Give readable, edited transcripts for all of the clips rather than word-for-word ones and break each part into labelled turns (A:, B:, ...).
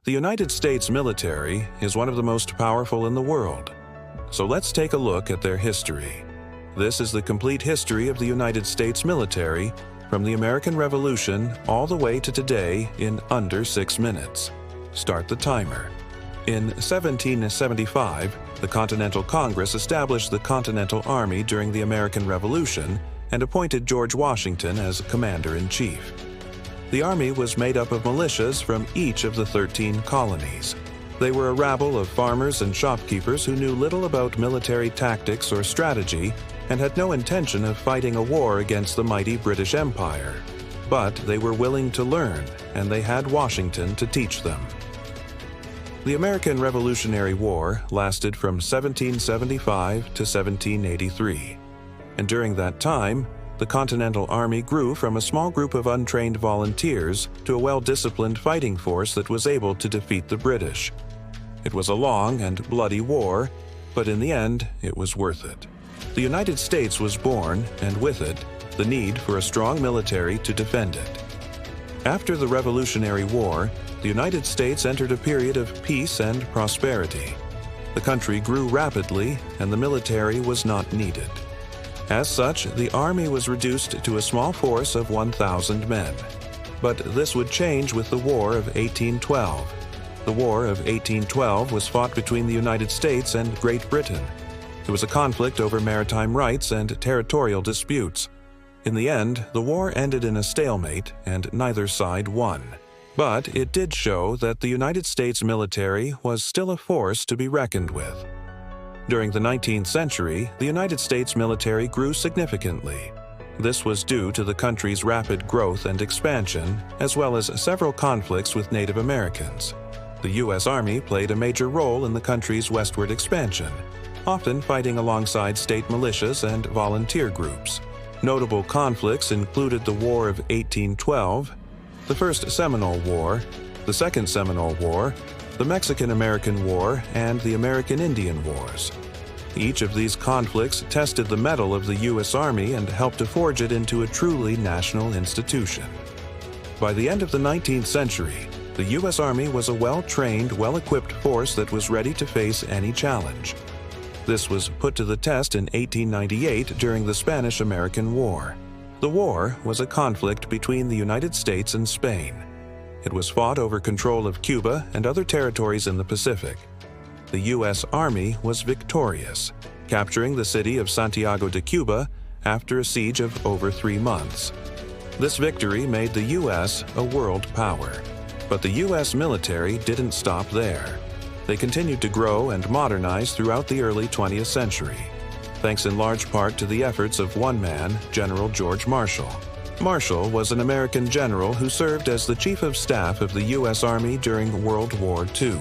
A: The United States military is one of the most powerful in the world. So let's take a look at their history. This is the complete history of the United States military from the American Revolution all the way to today in under 6 minutes. Start the timer. In 1775, the Continental Congress established the Continental Army during the American Revolution and appointed George Washington as commander-in-chief. The army was made up of militias from each of the 13 colonies. They were a rabble of farmers and shopkeepers who knew little about military tactics or strategy and had no intention of fighting a war against the mighty British Empire. But they were willing to learn, and they had Washington to teach them. The American Revolutionary War lasted from 1775 to 1783, and during that time, the Continental Army grew from a small group of untrained volunteers to a well-disciplined fighting force that was able to defeat the British. It was a long and bloody war, but in the end, it was worth it. The United States was born, and with it, the need for a strong military to defend it. After the Revolutionary War, the United States entered a period of peace and prosperity. The country grew rapidly, and the military was not needed. As such, the army was reduced to a small force of 1,000 men. But this would change with the War of 1812. The War of 1812 was fought between the United States and Great Britain. It was a conflict over maritime rights and territorial disputes. In the end, the war ended in a stalemate, and neither side won. But it did show that the United States military was still a force to be reckoned with. During the 19th century, the United States military grew significantly. This was due to the country's rapid growth and expansion, as well as several conflicts with Native Americans. The U.S. Army played a major role in the country's westward expansion, often fighting alongside state militias and volunteer groups. Notable conflicts included the War of 1812, the First Seminole War, the Second Seminole War, the Mexican-American War, and the American Indian Wars. Each of these conflicts tested the mettle of the U.S. Army and helped to forge it into a truly national institution. By the end of the 19th century, the U.S. Army was a well-trained, well-equipped force that was ready to face any challenge. This was put to the test in 1898 during the Spanish-American War. The war was a conflict between the United States and Spain. It was fought over control of Cuba and other territories in the Pacific. The U.S. Army was victorious, capturing the city of Santiago de Cuba after a siege of over 3 months. This victory made the U.S. a world power. But the U.S. military didn't stop there. They continued to grow and modernize throughout the early 20th century, thanks in large part to the efforts of one man, General George Marshall. Marshall was an American general who served as the Chief of Staff of the U.S. Army during World War II.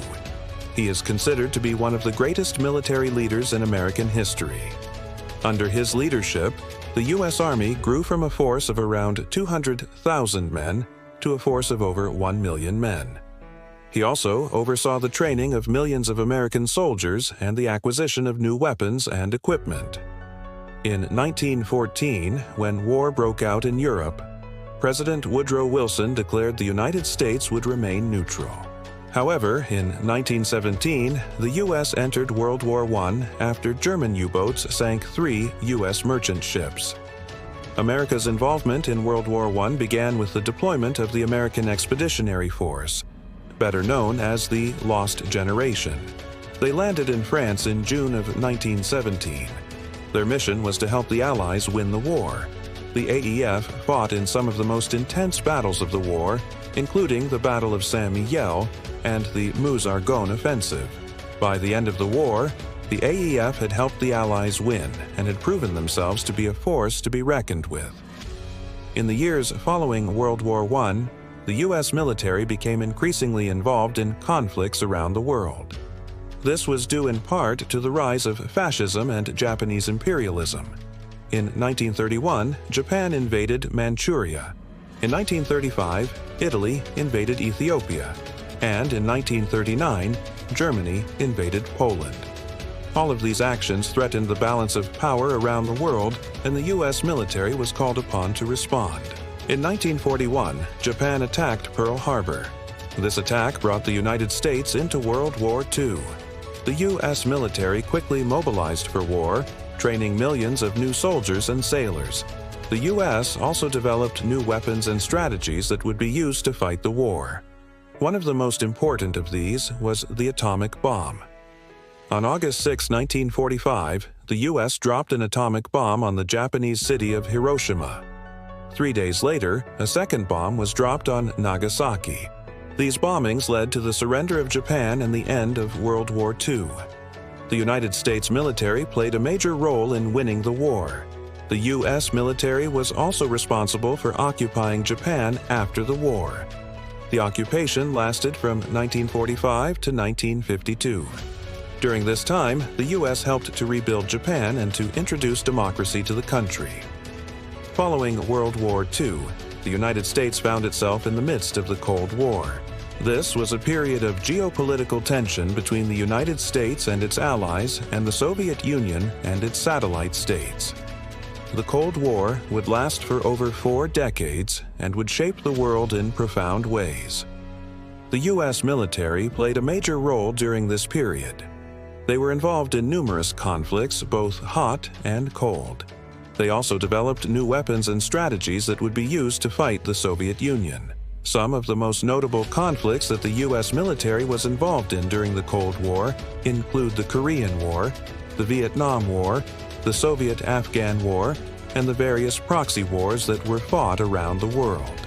A: He is considered to be one of the greatest military leaders in American history. Under his leadership, the U.S. Army grew from a force of around 200,000 men to a force of over 1 million men. He also oversaw the training of millions of American soldiers and the acquisition of new weapons and equipment. In 1914, when war broke out in Europe, President Woodrow Wilson declared the United States would remain neutral. However, in 1917, the U.S. entered World War I after German U-boats sank 3 U.S. merchant ships. America's involvement in World War I began with the deployment of the American Expeditionary Force, better known as the Lost Generation. They landed in France in June of 1917. Their mission was to help the Allies win the war. The AEF fought in some of the most intense battles of the war, including the Battle of Saint-Mihiel and the Meuse-Argonne Offensive. By the end of the war, the AEF had helped the Allies win and had proven themselves to be a force to be reckoned with. In the years following World War I, the U.S. military became increasingly involved in conflicts around the world. This was due in part to the rise of fascism and Japanese imperialism. In 1931, Japan invaded Manchuria. In 1935, Italy invaded Ethiopia. And in 1939, Germany invaded Poland. All of these actions threatened the balance of power around the world, and the U.S. military was called upon to respond. In 1941, Japan attacked Pearl Harbor. This attack brought the United States into World War II. The U.S. military quickly mobilized for war, training millions of new soldiers and sailors. The U.S. also developed new weapons and strategies that would be used to fight the war. One of the most important of these was the atomic bomb. On August 6, 1945, the U.S. dropped an atomic bomb on the Japanese city of Hiroshima. 3 days later, a second bomb was dropped on Nagasaki. These bombings led to the surrender of Japan and the end of World War II. The United States military played a major role in winning the war. The U.S. military was also responsible for occupying Japan after the war. The occupation lasted from 1945 to 1952. During this time, the U.S. helped to rebuild Japan and to introduce democracy to the country. Following World War II, the United States found itself in the midst of the Cold War. This was a period of geopolitical tension between the United States and its allies and the Soviet Union and its satellite states. The Cold War would last for over 4 decades and would shape the world in profound ways. The U.S. military played a major role during this period. They were involved in numerous conflicts, both hot and cold. They also developed new weapons and strategies that would be used to fight the Soviet Union. Some of the most notable conflicts that the U.S. military was involved in during the Cold War include the Korean War, the Vietnam War, the Soviet-Afghan War, and the various proxy wars that were fought around the world.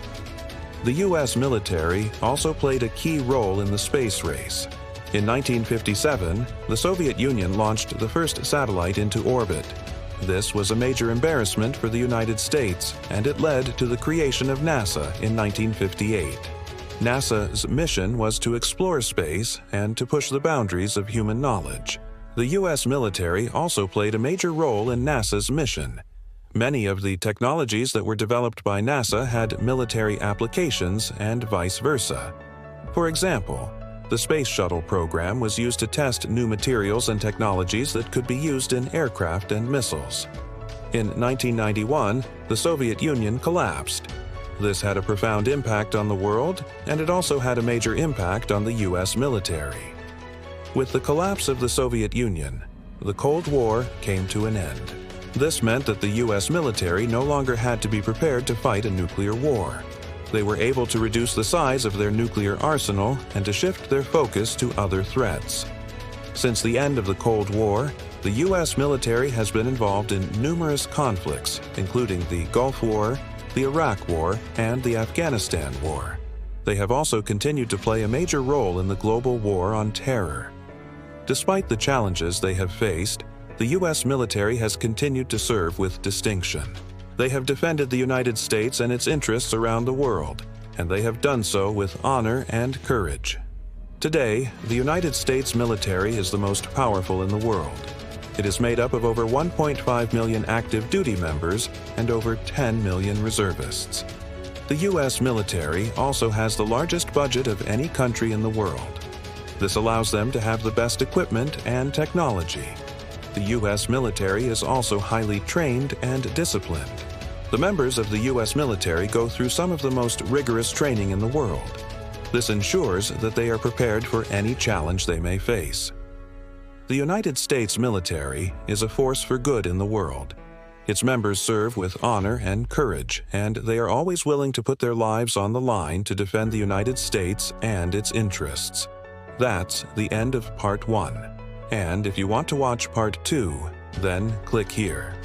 A: The U.S. military also played a key role in the space race. In 1957, the Soviet Union launched the first satellite into orbit. This was a major embarrassment for the United States, and it led to the creation of NASA in 1958. NASA's mission was to explore space and to push the boundaries of human knowledge. The U.S. military also played a major role in NASA's mission. Many of the technologies that were developed by NASA had military applications and vice versa. For example, the Space Shuttle program was used to test new materials and technologies that could be used in aircraft and missiles. In 1991, the Soviet Union collapsed. This had a profound impact on the world, and it also had a major impact on the U.S. military. With the collapse of the Soviet Union, the Cold War came to an end. This meant that the U.S. military no longer had to be prepared to fight a nuclear war. They were able to reduce the size of their nuclear arsenal and to shift their focus to other threats. Since the end of the Cold War, the U.S. military has been involved in numerous conflicts, including the Gulf War, the Iraq War, and the Afghanistan War. They have also continued to play a major role in the global war on terror. Despite the challenges they have faced, the U.S. military has continued to serve with distinction. They have defended the United States and its interests around the world, and they have done so with honor and courage. Today, the United States military is the most powerful in the world. It is made up of over 1.5 million active duty members and over 10 million reservists. The U.S. military also has the largest budget of any country in the world. This allows them to have the best equipment and technology. The U.S. military is also highly trained and disciplined. The members of the U.S. military go through some of the most rigorous training in the world. This ensures that they are prepared for any challenge they may face. The United States military is a force for good in the world. Its members serve with honor and courage, and they are always willing to put their lives on the line to defend the United States and its interests. That's the end of Part 1. And if you want to watch Part 2, then click here.